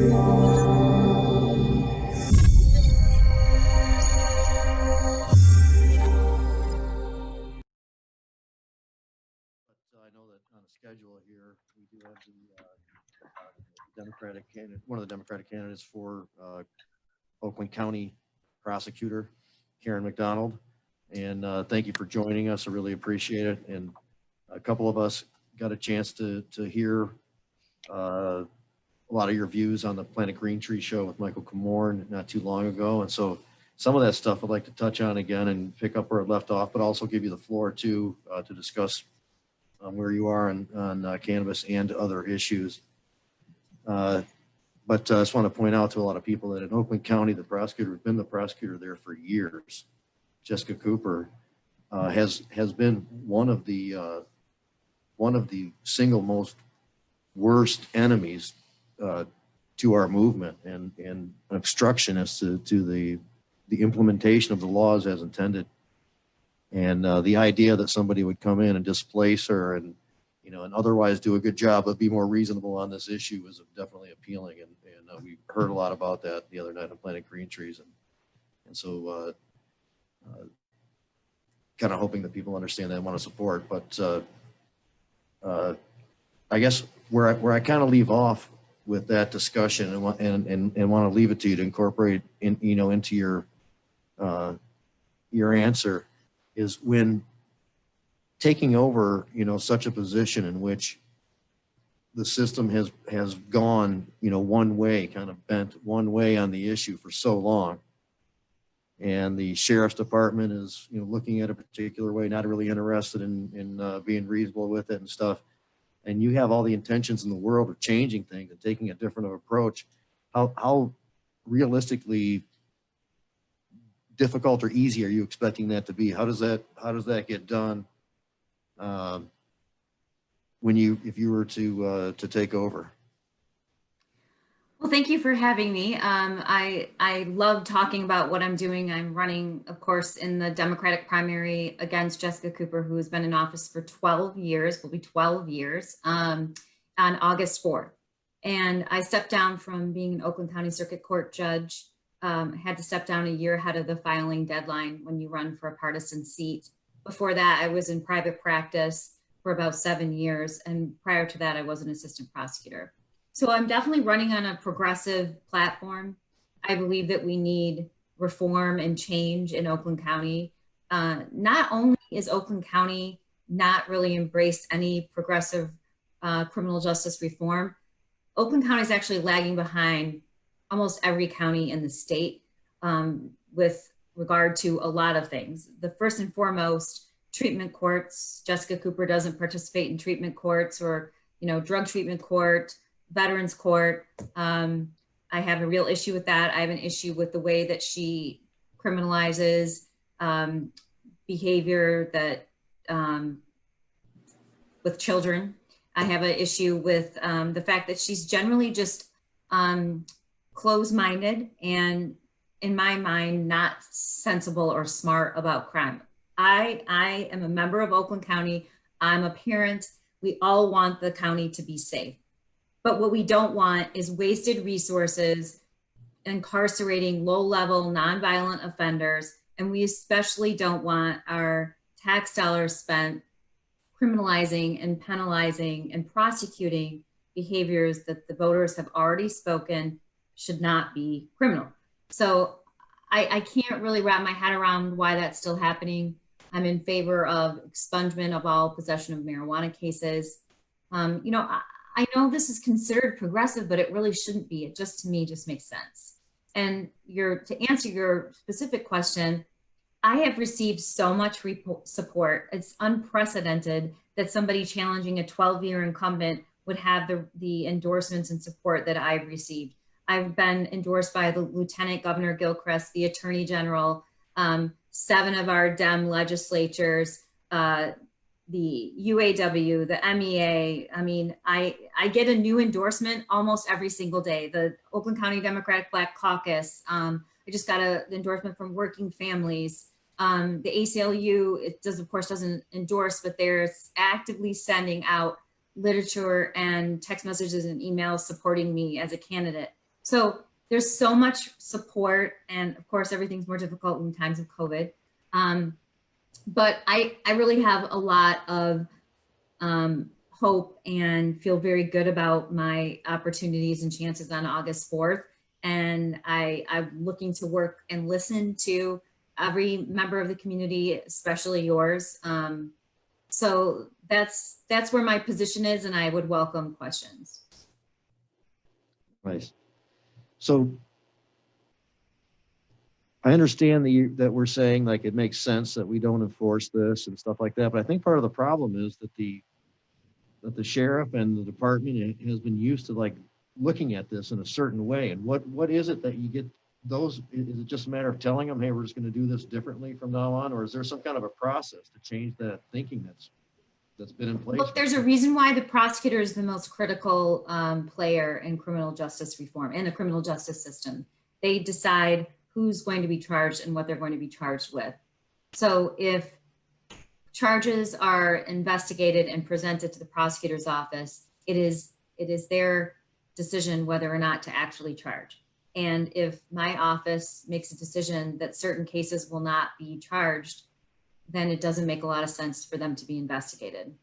I know that on the schedule here, we do have the Democratic candidate, one of the Democratic candidates for Oakland County Prosecutor, Karen McDonald. And thank you for joining us. I really appreciate it. And a couple of us got a chance to hear a lot of your views on the Planet Green Tree show with Michael Comorn not too long ago. And so some of that stuff I'd like to touch on again and pick up where it left off, but also give you the floor too to discuss where you are on cannabis and other issues. But I just want to point out to a lot of people that in Oakland County, the prosecutor has been the prosecutor there for years. Jessica Cooper has been one of the single most worst enemies to our movement and an obstructionist to the implementation of the laws as intended. And the idea that somebody would come in and displace her and, and otherwise do a good job but be more reasonable on this issue is definitely appealing. And we heard a lot about that the other night on Planet Green Trees. And so kind of hoping that people understand that and want to support. But I guess where I kind of leave off with that discussion and want to leave it to you to incorporate into your answer is when taking over, such a position in which the system has gone, one way, kind of bent one way on the issue for so long. And the sheriff's department is, looking at a particular way, not really interested in being reasonable with it and stuff. And you have all the intentions in the world of changing things and taking a different approach. How realistically difficult or easy are you expecting that to be? How does that get done if you were to take over? Well, thank you for having me. I love talking about what I'm doing. I'm running, of course, in the Democratic primary against Jessica Cooper, who has been in office for 12 years, will be 12 years, on August 4th. And I stepped down from being an Oakland County Circuit Court judge. Had to step down a year ahead of the filing deadline when you run for a partisan seat. Before that, I was in private practice for about 7 years. And prior to that, I was an assistant prosecutor. So I'm definitely running on a progressive platform. I believe that we need reform and change in Oakland County. Not only is Oakland County not really embraced any progressive criminal justice reform, Oakland County is actually lagging behind almost every county in the state with regard to a lot of things. The first and foremost, treatment courts. Jessica Cooper doesn't participate in treatment courts or, drug treatment court, veterans court. I have a real issue with that. I have an issue with the way that she criminalizes behavior that with children. I have an issue with the fact that she's generally just closed-minded and, in my mind, not sensible or smart about crime. I am a member of Oakland County. I'm a parent. We all want the county to be safe. But what we don't want is wasted resources, incarcerating low-level, nonviolent offenders. And we especially don't want our tax dollars spent criminalizing and penalizing and prosecuting behaviors that the voters have already spoken should not be criminal. So I can't really wrap my head around why that's still happening. I'm in favor of expungement of all possession of marijuana cases. I know this is considered progressive, but it really shouldn't be. It just, to me, just makes sense. And to answer your specific question, I have received so much support. It's unprecedented that somebody challenging a 12-year incumbent would have the endorsements and support that I've received. I've been endorsed by the Lieutenant Governor Gilchrist, the Attorney General, 7 of our Dem legislatures, the UAW, the MEA. I mean, I get a new endorsement almost every single day. The Oakland County Democratic Black Caucus. I just got an endorsement from Working Families. The ACLU, of course doesn't endorse, but they're actively sending out literature and text messages and emails supporting me as a candidate. So there's so much support, and of course, everything's more difficult in times of COVID. But I really have a lot of hope and feel very good about my opportunities and chances on August 4th. And I'm looking to work and listen to every member of the community, especially yours. So that's where my position is, and I would welcome questions. Nice. So I understand that we're saying like it makes sense that we don't enforce this and stuff like that, but I think part of the problem is that the sheriff and the department has been used to like looking at this in a certain way. And what is it that you get those? Is it just a matter of telling them, hey, we're just going to do this differently from now on, or is there some kind of a process to change that thinking that's been in place? Look, there's a reason why the prosecutor is the most critical player in criminal justice reform and the criminal justice system. They decide who's going to be charged and what they're going to be charged with. So if charges are investigated and presented to the prosecutor's office, it is their decision whether or not to actually charge. And if my office makes a decision that certain cases will not be charged, then it doesn't make a lot of sense for them to be investigated.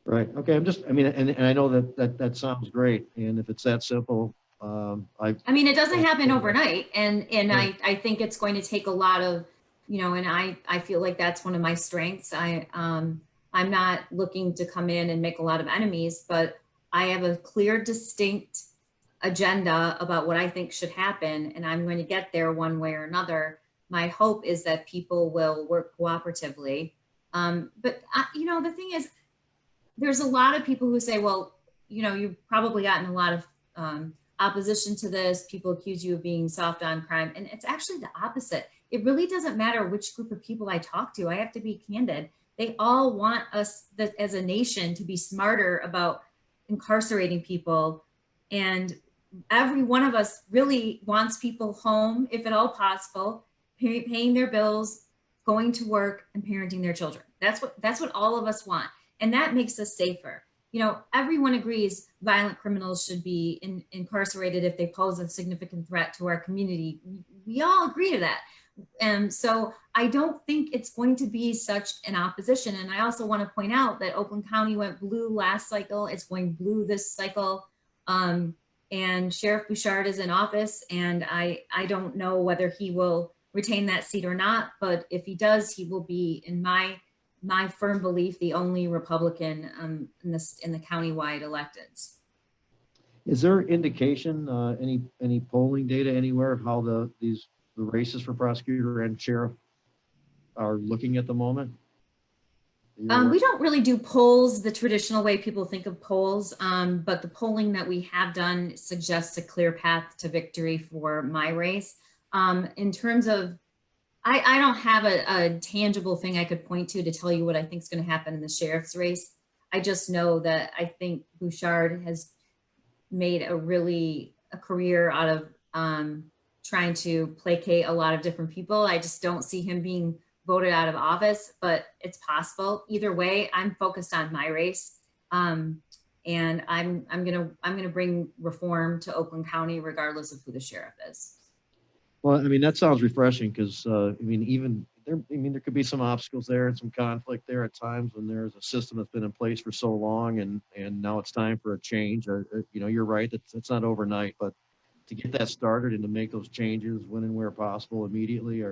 Right. Okay. And I know that sounds great. And if it's that simple, I mean, it doesn't happen overnight. And yeah. I think it's going to take a lot of, and I feel like that's one of my strengths. I'm not looking to come in and make a lot of enemies, but I have a clear, distinct agenda about what I think should happen, and I'm going to get there one way or another. My hope is that people will work cooperatively. But the thing is, there's a lot of people who say, well, you've probably gotten a lot of opposition to this. People accuse you of being soft on crime. And it's actually the opposite. It really doesn't matter which group of people I talk to. I have to be candid. They all want us as a nation to be smarter about incarcerating people. And every one of us really wants people home, if at all possible, paying their bills, going to work, and parenting their children. That's what all of us want. And that makes us safer. Everyone agrees violent criminals should be incarcerated if they pose a significant threat to our community. We all agree to that. And so I don't think it's going to be such an opposition. And I also want to point out that Oakland County went blue last cycle. It's going blue this cycle. And Sheriff Bouchard is in office, and I don't know whether he will retain that seat or not. But if he does, he will be, in my firm belief, the only Republican in the countywide electeds. Is there indication, any polling data anywhere of how the races for prosecutor and sheriff are looking at the moment? We don't really do polls the traditional way people think of polls, but the polling that we have done suggests a clear path to victory for my race. In terms of, I don't have a tangible thing I could point to tell you what I think is going to happen in the sheriff's race. I just know that I think Bouchard has made a career out of trying to placate a lot of different people. I just don't see him being voted out of office, but it's possible. Either way, I'm focused on my race, and I'm gonna bring reform to Oakland County regardless of who the sheriff is. Well, I mean, that sounds refreshing because even there could be some obstacles there and some conflict there at times when there's a system that's been in place for so long, and now it's time for a change. You're right, it's not overnight, but to get that started and to make those changes when and where possible immediately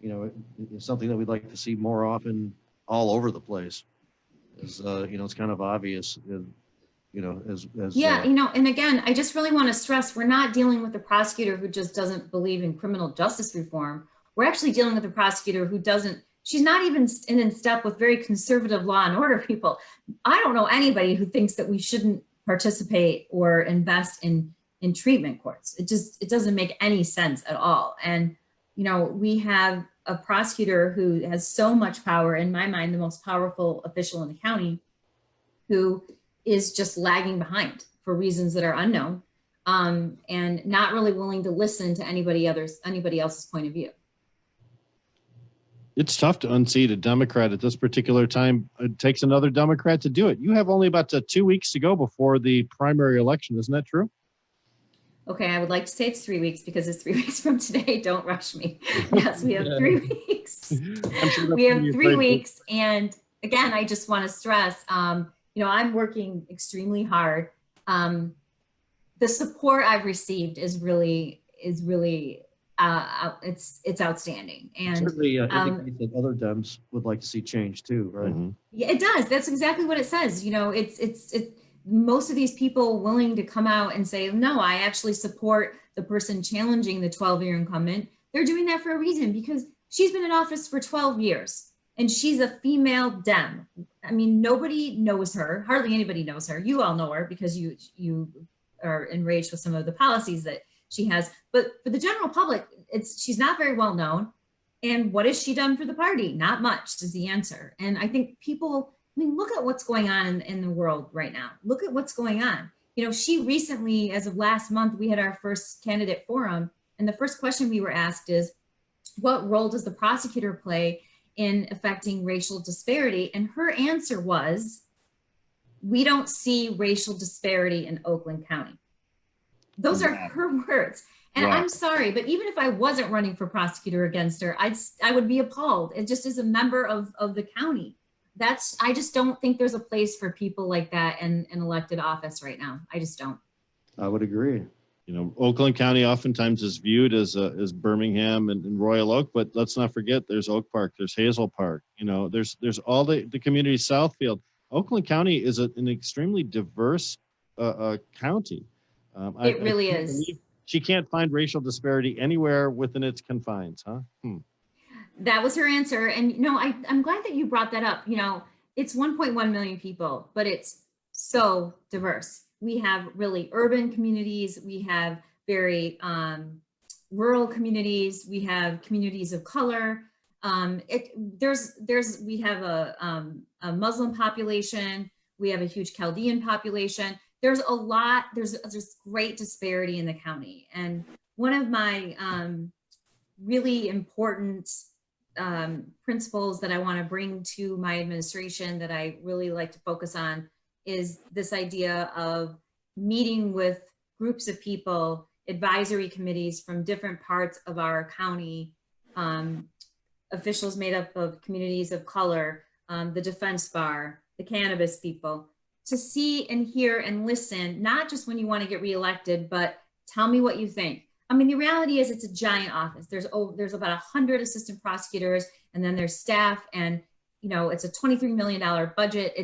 it's something that we'd like to see more often all over the place. It's kind of obvious, and again, I just really want to stress, we're not dealing with a prosecutor who just doesn't believe in criminal justice reform. We're actually dealing with a prosecutor who she's not even in step with very conservative law and order people. I don't know anybody who thinks that we shouldn't participate or invest in treatment courts. It doesn't make any sense at all. And we have a prosecutor who has so much power, in my mind, the most powerful official in the county, who is just lagging behind for reasons that are unknown, and not really willing to listen to anybody else's point of view. It's tough to unseat a Democrat at this particular time. It takes another Democrat to do it. You have only about 2 weeks to go before the primary election. Isn't that true? Okay, I would like to say it's 3 weeks because it's 3 weeks from today. Don't rush me. Yes, we have 3 weeks. I'm sure that's We have gonna be 3 great. weeks. And again, I just want to stress, I'm working extremely hard. The support I've received it's outstanding. And Certainly, I think you said other Dems would like to see change too, right? Mhm. yeah, it does. That's exactly what it says. It's most of these people willing to come out and say, no, I actually support the person challenging the 12-year incumbent. They're doing that for a reason because she's been in office for 12 years and she's a female Dem. I mean, nobody knows her. Hardly anybody knows her. You all know her because you are enraged with some of the policies that she has. But for the general public, she's not very well known. And what has she done for the party? Not much is the answer. And I think look at what's going on in the world right now. Look at what's going on. She recently, as of last month, we had our first candidate forum. And the first question we were asked is, what role does the prosecutor play in affecting racial disparity? And her answer was, we don't see racial disparity in Oakland County. Those are her words. And Wow. I'm sorry, but even if I wasn't running for prosecutor against her, I would be appalled. It just is a member of the county. I just don't think there's a place for people like that in elected office right now. I just don't. I would agree. Oakland County oftentimes is viewed as Birmingham and Royal Oak, but let's not forget there's Oak Park, there's Hazel Park, there's all the community Southfield. Oakland County is an extremely diverse county. It really can't is. believe she can't find racial disparity anywhere within its confines, huh? That was her answer. And, I'm glad that you brought that up. It's 1.1 million people, but it's so diverse. We have really urban communities. We have very rural communities. We have communities of color. We have a Muslim population. We have a huge Chaldean population. There's great disparity in the county. And one of my really important principles that I want to bring to my administration that I really like to focus on is this idea of meeting with groups of people, advisory committees from different parts of our county, officials made up of communities of color, the defense bar, the cannabis people, to see and hear and listen, not just when you want to get reelected, but tell me what you think. I mean, the reality is it's a giant office. There's about 100 assistant prosecutors, and then there's staff, and it's a $23 million budget.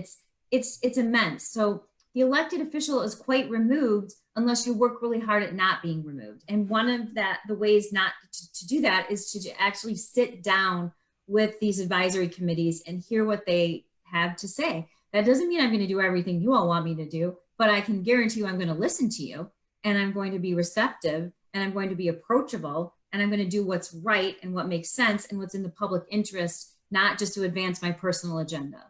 It's immense. So the elected official is quite removed unless you work really hard at not being removed. And one of the ways not to do that is to actually sit down with these advisory committees and hear what they have to say. That doesn't mean I'm going to do everything you all want me to do, but I can guarantee you I'm going to listen to you, and I'm going to be receptive, and I'm going to be approachable, and I'm going to do what's right and what makes sense and what's in the public interest, not just to advance my personal agenda.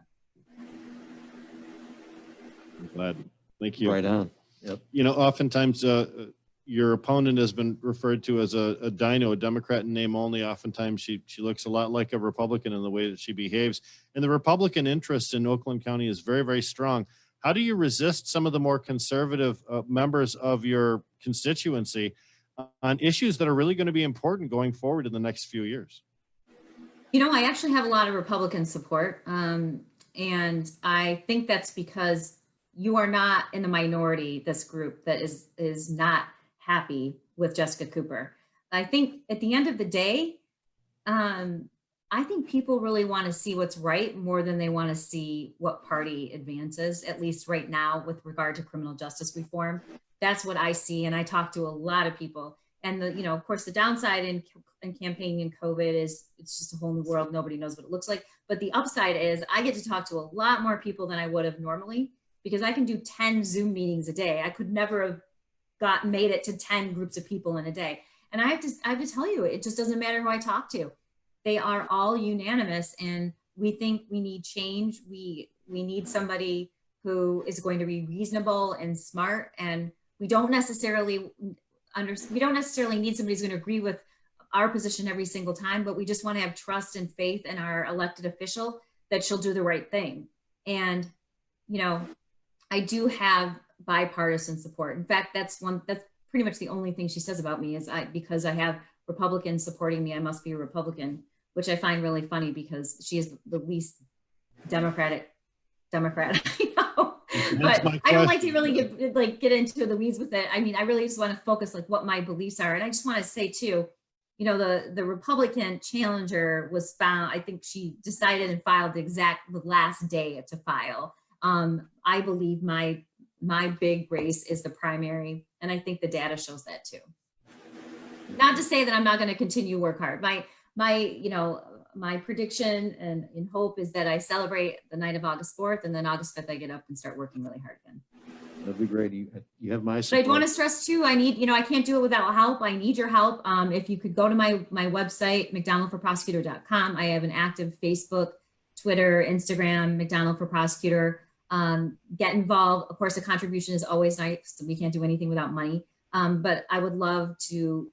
I'm glad. Thank you. Right on. Yep. Oftentimes your opponent has been referred to as a dino, a Democrat in name only. Oftentimes she looks a lot like a Republican in the way that she behaves. And the Republican interest in Oakland County is very, very strong. How do you resist some of the more conservative members of your constituency on issues that are really going to be important going forward in the next few years? I actually have a lot of Republican support. And I think that's because you are not in the minority, this group that is not happy with Jessica Cooper. I think at the end of the day, I think people really want to see what's right more than they want to see what party advances, at least right now with regard to criminal justice reform. That's what I see. And I talk to a lot of people. And of course, the downside in campaigning in COVID is it's just a whole new world. Nobody knows what it looks like. But the upside is I get to talk to a lot more people than I would have normally, because I can do 10 Zoom meetings a day. I could never have made it to 10 groups of people in a day. And I have to tell you, it just doesn't matter who I talk to. They are all unanimous, and we think we need change. We need somebody who is going to be reasonable and smart, and we don't necessarily need somebody who's going to agree with our position every single time, but we just want to have trust and faith in our elected official that she'll do the right thing. And I do have bipartisan support. In fact, that's pretty much the only thing she says about me is because I have Republicans supporting me, I must be a Republican, which I find really funny because she is the least Democrat I know. That's But my I don't like to question. really get into the weeds with it. I mean, I really just want to focus like what my beliefs are. And I just want to say too, you know, the Republican challenger was found, I think she decided and filed the last day to file. I believe my big race is the primary, and I think the data shows that too. Not to say that I'm not going to continue to work hard. My prediction and hope is that I celebrate the night of August 4th, and then August 5th I get up and start working really hard again. That'd be great. You have my But I support. want to stress too, I need, I can't do it without help. I need your help. If you could go to my website, McDonaldforprosecutor.com. I have an active Facebook, Twitter, Instagram, McDonald for Prosecutor. Get involved. Of course, a contribution is always nice. We can't do anything without money. But I would love to,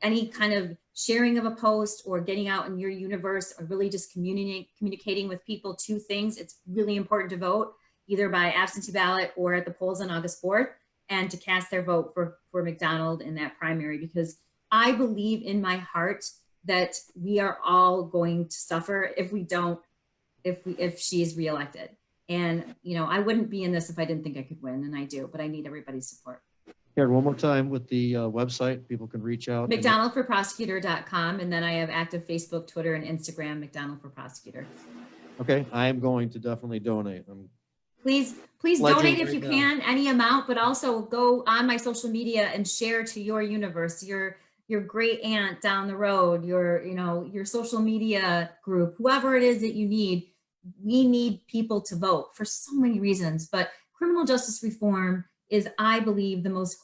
any kind of sharing of a post or getting out in your universe or really just communicating with people. Two things. It's really important to vote either by absentee ballot or at the polls on August 4th, and to cast their vote for McDonald in that primary, because I believe in my heart that we are all going to suffer if we don't, if she is reelected. And, I wouldn't be in this if I didn't think I could win, and I do, but I need everybody's support. Karen, one more time with the website, people can reach out. McDonaldforprosecutor.com. And then I have active Facebook, Twitter, and Instagram, McDonald for Prosecutor. Okay, I am going to definitely donate. Please Pledging donate if right you now. can, any amount, but also go on my social media and share to your universe, your great aunt down the road, your social media group, whoever it is that you need. We need people to vote for so many reasons, but criminal justice reform is, I believe, the most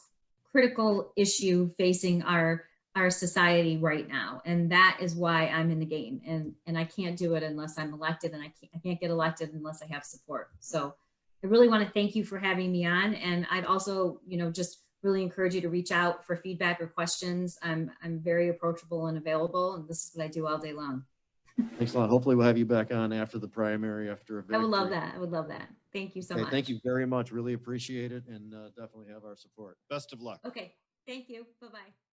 critical issue facing our society right now. And that is why I'm in the game. And I can't do it unless I'm elected, and I can't get elected unless I have support. So I really want to thank you for having me on. And I'd also, just really encourage you to reach out for feedback or questions. I'm very approachable and available, and this is what I do all day long. Thanks a lot. Hopefully we'll have you back on after the primary, after a victory. I would love that. I would love that. Thank you so much. Thank you very much. Really appreciate it, and definitely have our support. Best of luck. Okay. Thank you. Bye-bye.